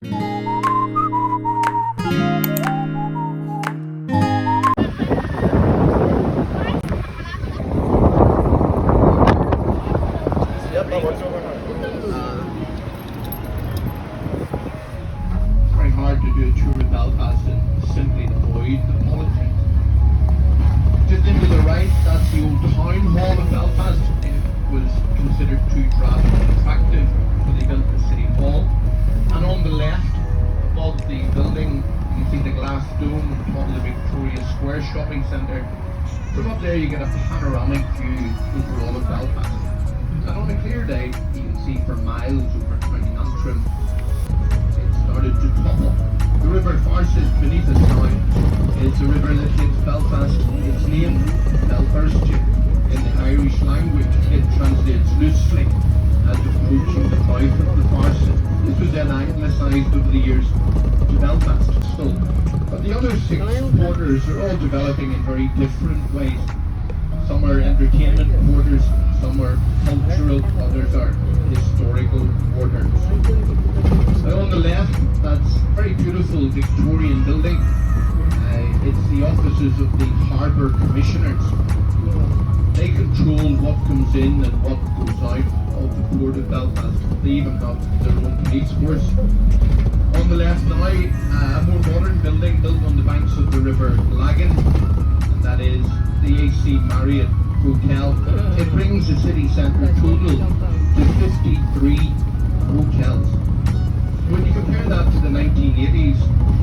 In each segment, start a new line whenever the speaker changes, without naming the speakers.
Very hard to do a tour of Belfast and simply avoid the politics. Just into the right, that's the old town hall of Belfast. It was considered too drab and attractive, so they built the city hall. And on the left, above the building, you see the glass dome on top of the Victoria Square shopping centre. From up there you get a panoramic view over all of Belfast. And on a clear day, you can see for miles over County Antrim. It started to topple. The River Farset beneath us now is a river that gives Belfast its name, Belfast. In the Irish language, it translates loosely as approaching the mouth of the Farset. This was then anglicised over the years to Belfast still. But the other 6 quarters are all developing in very different ways. Some are entertainment quarters, some are cultural, others are historical quarters. And on the left, that's a very beautiful Victorian building. It's the offices of the Harbour Commissioners. They control what comes in and what goes out of the Port of Belfast. They even have their own police force. On the left now, a more modern building built on the banks of the River Lagan, and that is the AC Marriott Hotel. It brings the city centre total to 53 hotels. When you compare that to the 1980s,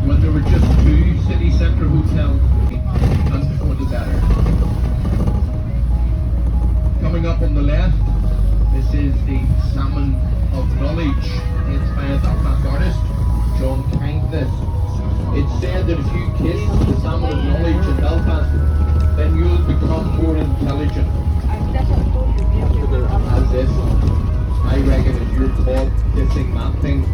when there were just 2 city centre hotels, and before the better. Coming up on the left, this is the Salmon of Knowledge. It's by a Belfast artist, John Kindness. It's said that if you kiss the Salmon of Knowledge in Belfast, then you'll become more intelligent. As if, I reckon, if you're caught kissing that thing,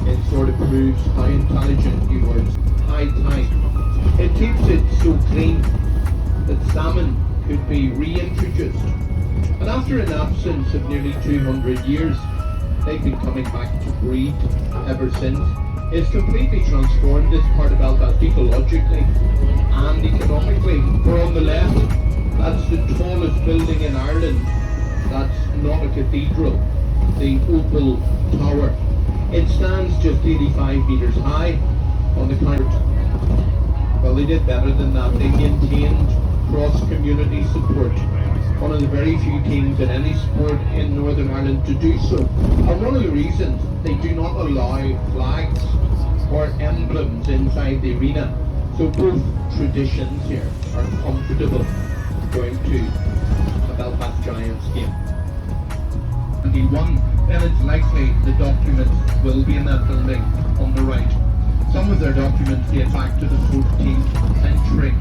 it sort of proves how intelligent you were. High tide. It keeps it so clean that salmon could be reintroduced. And after an absence of nearly 200 years, they've been coming back to breed ever since. It's completely transformed this part of Belfast ecologically and economically. For on the left, that's the tallest building in Ireland. That's not a cathedral, the Opal Tower. It stands just 85 metres high on the counter. Well, they did better than that. They maintained cross-community support. One of the very few teams in any sport in Northern Ireland to do so. And one of the reasons they do not allow flags or emblems inside the arena. So both traditions here are comfortable going to a Belfast Giants game. 21, then it's likely the documents will be in that building on the right. Some of their documents date back to the 14th century.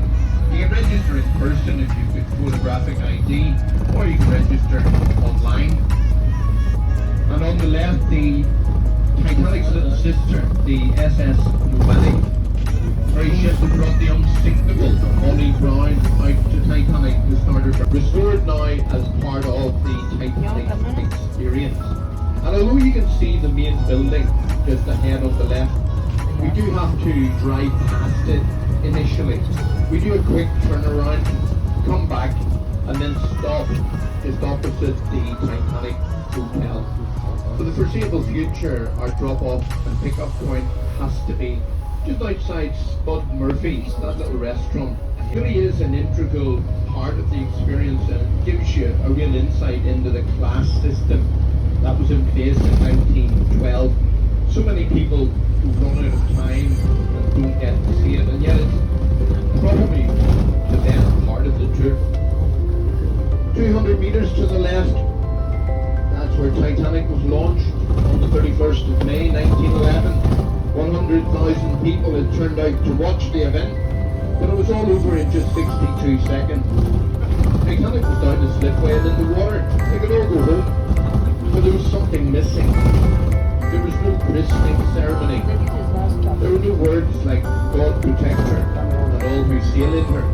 You can register in person if you've got photographic ID, or you can register online. And on the left, the Titanic's little sister, the SS Novelli. Very ship that brought the unsinkable Molly Brown out to Titanic, the starter. Restored now as part of the Titanic experience. And although you can see the main building just ahead on the left, we do have to drive past it initially. We do a quick turnaround, come back, and then stop just opposite the Titanic Hotel. For the foreseeable future, our drop-off and pick-up point has to be just outside Spud Murphy's, that little restaurant. It really is an integral part of the experience, and it gives you a real insight into the class system that was in place in 1912. So many people who run out of time and don't get to see it, and yet it's probably the best part of the tour. 200 metres to the left, that's where Titanic was launched on the 31st of May 1911. 100,000 people had turned out to watch the event, but it was all over in just 62 seconds. Titanic was down the slipway and in the water. They could all go home, but there was something missing. There was no christening ceremony. There were no words like God protect her and all who sail in her.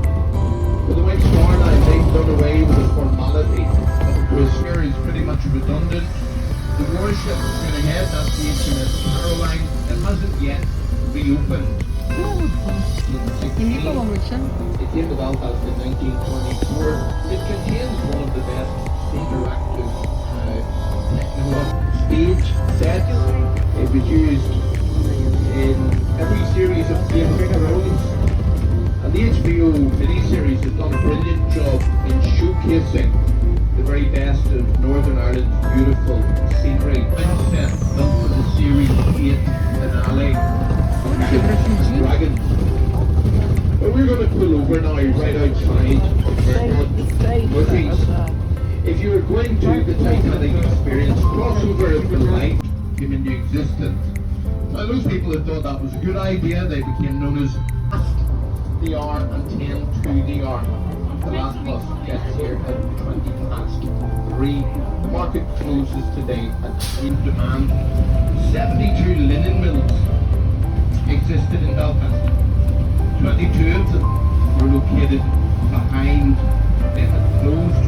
With the White Star Line, they've done away with the formality of a christener. Is pretty much redundant. The warship went ahead, that's the HMS Caroline. It hasn't yet reopened in
Hindi pa
16.
mamursyon.
It came to Belfast in 1924. It contains one of the best interactive techno stage sets. It was used in every series of Game of Thrones. And the HBO miniseries has done a brilliant job in showcasing the very best of Northern Ireland's beautiful scenery. Set built for the series 8 finale. Dragons. But we're going to pull over now right outside Murphy's. If you were going to the Titanic experience, crossover of the light came into existence. Now those people that thought that was a good idea, they became known as the hour and 10 to the hour. The last bus gets here at 20 past 3. The market closes today at in demand. 72 linen mills existed in Belfast. 22 of them were located behind. They had closed.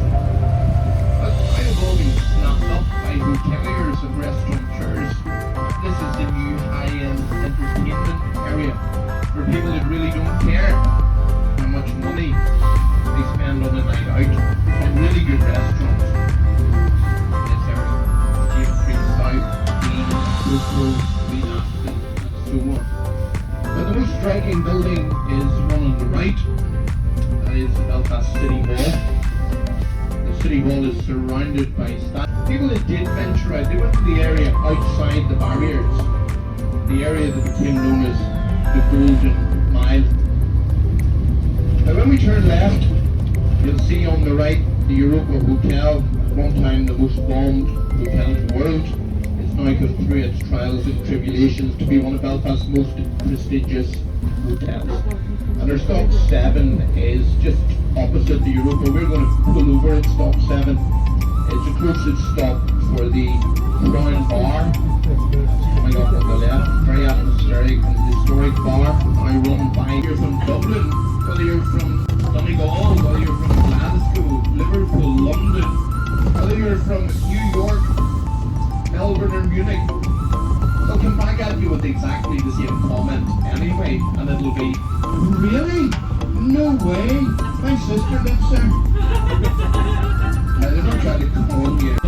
But I have all been snapped up by hoteliers and restaurateurs. This is the new high-end entertainment area for people that really don't care how much money they spend on a night out. Some really good restaurants in this area. Jeffrey South, Dean, Coco, Queen Aston, and so on. But the most striking building is one on the right. That is Belfast City Hall. The City Hall is surrounded by staff. People that did venture out, they went to the area outside the barriers. The area that became known as the Golden Mile. Now when we turn left, you'll see on the right the Europa Hotel, at one time the most bombed hotel in the world. It's now gone through its trials and tribulations to be one of Belfast's most prestigious hotels. And our stop 7 is just opposite the Europa. We're going to pull over at stop 7. It's the closest stop for the Crown Bar. Coming up on the left, very atmospheric and historic bar. I run by. You're from Dublin, whether you're from Donegal, whether you're from Glasgow, Liverpool, London, whether you're from New York, Melbourne or Munich, they'll come back at you with exactly the same comment anyway, and it'll be, really? No way, my sister lives there. Now they're not trying to con you.